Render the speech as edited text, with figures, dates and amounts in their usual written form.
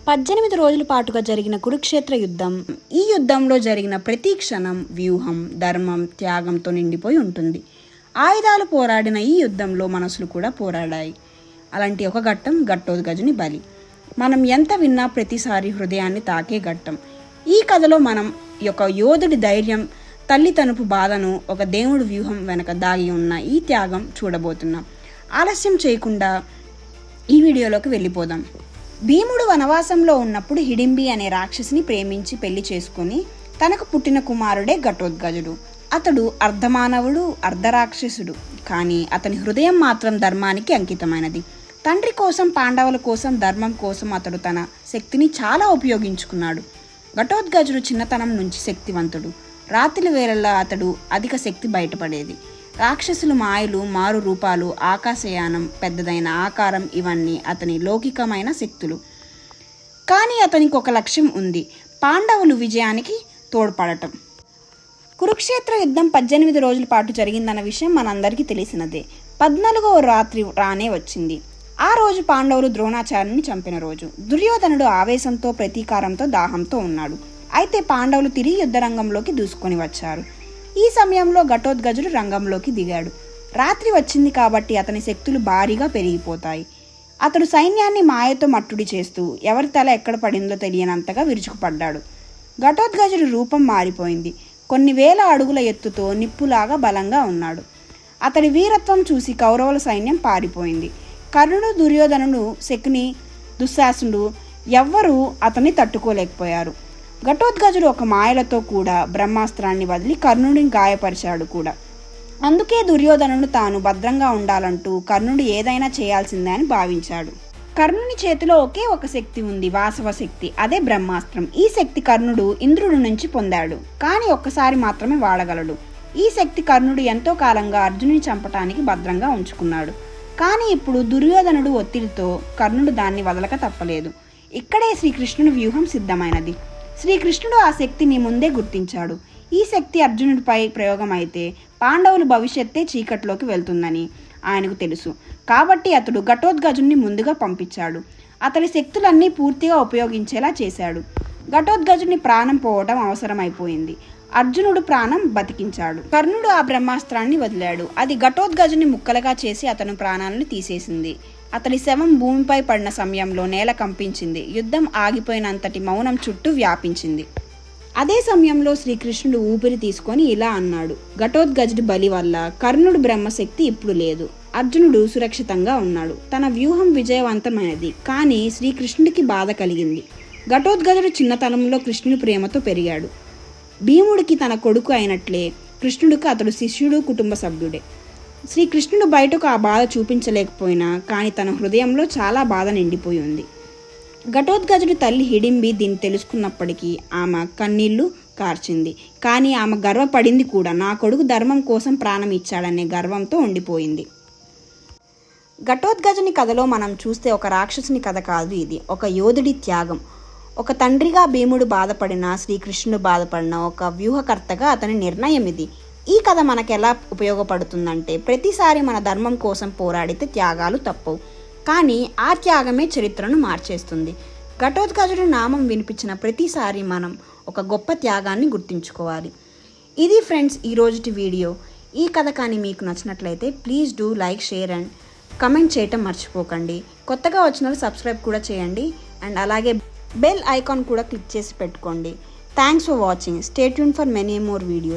18 రోజుల పాటుగా జరిగిన కురుక్షేత్ర యుద్ధం. ఈ యుద్ధంలో జరిగిన ప్రతి క్షణం వ్యూహం, ధర్మం, త్యాగంతో నిండిపోయి ఉంటుంది. ఆయుధాలు పోరాడిన ఈ యుద్ధంలో మనసులు కూడా పోరాడాయి. అలాంటి ఒక ఘట్టం ఘటోత్కచుని బలి. మనం ఎంత విన్నా ప్రతిసారి హృదయాన్ని తాకే ఘట్టం. ఈ కథలో మనం ఒక యోధుడి ధైర్యం, తల్లి తనుపు బాధను, ఒక దేవుడి వ్యూహం వెనక దాగి ఉన్న ఈ త్యాగం చూడబోతున్నాం. ఆలస్యం చేయకుండా ఈ వీడియోలోకి వెళ్ళిపోదాం. భీముడు వనవాసంలో ఉన్నప్పుడు హిడింబి అనే రాక్షసిని ప్రేమించి పెళ్లి చేసుకుని తనకు పుట్టిన కుమారుడే ఘటోత్కచుడు. అతడు అర్ధమానవుడు, అర్ధరాక్షసుడు. కానీ అతని హృదయం మాత్రం ధర్మానికి అంకితమైనది. తండ్రి కోసం, పాండవుల కోసం, ధర్మం కోసం అతడు తన శక్తిని చాలా ఉపయోగించుకున్నాడు. ఘటోత్కచుడు చిన్నతనం నుంచి శక్తివంతుడు. రాత్రి వేళల్లో అతడు అధిక శక్తి బయటపడేది. రాక్షసులు మాయలు, మారు రూపాలు, ఆకాశయానం, పెద్దదైన ఆకారం ఇవన్నీ అతని లౌకికమైన శక్తులు. కానీ అతనికి ఒక లక్ష్యం ఉంది: పాండవులు విజయానికి తోడ్పడటం. కురుక్షేత్ర యుద్ధం 18 రోజుల పాటు జరిగిందన్న విషయం మనందరికీ తెలిసినదే. 14వ రాత్రి రానే వచ్చింది. ఆ రోజు పాండవులు ద్రోణాచార్యుని చంపిన రోజు. దుర్యోధనుడు ఆవేశంతో, ప్రతీకారంతో, దాహంతో ఉన్నాడు. అయితే పాండవులు తిరిగి యుద్ధరంగంలోకి దూసుకొని వచ్చారు. ఈ సమయంలో ఘటోత్కచుడు రంగంలోకి దిగాడు. రాత్రి వచ్చింది కాబట్టి అతని శక్తులు భారీగా పెరిగిపోతాయి. అతడు సైన్యాన్ని మాయతో మట్టుడి చేస్తూ ఎవరి తల ఎక్కడ పడిందో తెలియనంతగా విరుచుకుపడ్డాడు. ఘటోత్కచుడి రూపం మారిపోయింది. కొన్ని వేల అడుగుల ఎత్తుతో నిప్పులాగా బలంగా ఉన్నాడు. అతడి వీరత్వం చూసి కౌరవుల సైన్యం పారిపోయింది. కర్ణుడు, దుర్యోధనుడు, శకుని, దుశ్శాసనుడు ఎవ్వరూ అతన్ని తట్టుకోలేకపోయారు. ఘటోత్కచుడు ఒక మాయలతో కూడా బ్రహ్మాస్త్రాన్ని వదిలి కర్ణుడిని గాయపరిచాడు కూడా. అందుకే దుర్యోధనుడు తాను భద్రంగా ఉండాలంటూ కర్ణుడు ఏదైనా చేయాల్సిందే అని భావించాడు. కర్ణుని చేతిలో ఒకే ఒక శక్తి ఉంది, వాసవ శక్తి. అదే బ్రహ్మాస్త్రం. ఈ శక్తి కర్ణుడు ఇంద్రుడి నుంచి పొందాడు. కానీ ఒక్కసారి మాత్రమే వాడగలడు. ఈ శక్తి కర్ణుడు ఎంతో కాలంగా అర్జునుని చంపటానికి భద్రంగా ఉంచుకున్నాడు. కానీ ఇప్పుడు దుర్యోధనుడు ఒత్తిడితో కర్ణుడు దాన్ని వదలక తప్పలేదు. ఇక్కడే శ్రీకృష్ణుని వ్యూహం సిద్ధమైనది. శ్రీకృష్ణుడు ఆ శక్తిని ముందే గుర్తించాడు. ఈ శక్తి అర్జునుడిపై ప్రయోగం అయితే పాండవుల భవిష్యత్తే చీకట్లోకి వెళ్తుందని ఆయనకు తెలుసు. కాబట్టి అతడు ఘటోత్కచుడిని ముందుగా పంపించాడు. అతడి శక్తులన్నీ పూర్తిగా ఉపయోగించేలా చేశాడు. ఘటోత్కచుడిని ప్రాణం పోవడం అవసరమైపోయింది. అర్జునుడు ప్రాణం బతికించాడు. కర్ణుడు ఆ బ్రహ్మాస్త్రాన్ని వదిలాడు. అది ఘటోత్కచుడిని ముక్కలుగా చేసి అతని ప్రాణాలను తీసేసింది. అతడి శవం భూమిపై పడిన సమయంలో నేల కంపించింది. యుద్ధం ఆగిపోయినంతటి మౌనం చుట్టూ వ్యాపించింది. అదే సమయంలో శ్రీకృష్ణుడు ఊపిరి తీసుకొని ఇలా అన్నాడు: ఘటోత్కచుడి బలి వల్ల కర్ణుడు బ్రహ్మశక్తి ఇప్పుడు లేదు. అర్జునుడు సురక్షితంగా ఉన్నాడు. తన వ్యూహం విజయవంతమైనది. కానీ శ్రీకృష్ణుడికి బాధ కలిగింది. ఘటోత్కచుడు చిన్నతనంలో కృష్ణుని ప్రేమతో పెరిగాడు. భీముడికి తన కొడుకు అయినట్లే కృష్ణుడికి అతడు శిష్యుడు, కుటుంబ సభ్యుడే. శ్రీకృష్ణుడు బయటకు ఆ బాధ చూపించలేకపోయినా కానీ తన హృదయంలో చాలా బాధ నిండిపోయి ఉంది. ఘటోత్కచుడి తల్లి హిడింబి దీన్ని తెలుసుకున్నప్పటికీ ఆమె కన్నీళ్లు కార్చింది. కానీ ఆమె గర్వపడింది కూడా. నా కొడుకు ధర్మం కోసం ప్రాణం ఇచ్చాడనే గర్వంతో ఉండిపోయింది. ఘటోత్కచుని కథలో మనం చూస్తే ఒక రాక్షసుని కథ కాదు ఇది. ఒక యోధుడి త్యాగం. ఒక తండ్రిగా భీముడు బాధపడినా, శ్రీకృష్ణుడు బాధపడినా, ఒక వ్యూహకర్తగా అతని నిర్ణయం ఇది. ఈ కథ మనకు ఎలా ఉపయోగపడుతుందంటే, ప్రతిసారి మన ధర్మం కోసం పోరాడితే త్యాగాలు తప్పవు. కానీ ఆ త్యాగమే చరిత్రను మార్చేస్తుంది. ఘటోత్కచుడి నామం వినిపించిన ప్రతిసారి మనం ఒక గొప్ప త్యాగాన్ని గుర్తుంచుకోవాలి. ఇది ఫ్రెండ్స్ ఈరోజుటి వీడియో. ఈ కథ కానీ మీకు నచ్చినట్లయితే please do like, share and comment చేయటం మర్చిపోకండి. కొత్తగా వచ్చిన వాళ్ళు సబ్స్క్రైబ్ కూడా చేయండి. అండ్ అలాగే బెల్ ఐకాన్ కూడా క్లిక్ చేసి పెట్టుకోండి. Thanks for watching. Stay tune for many more videos.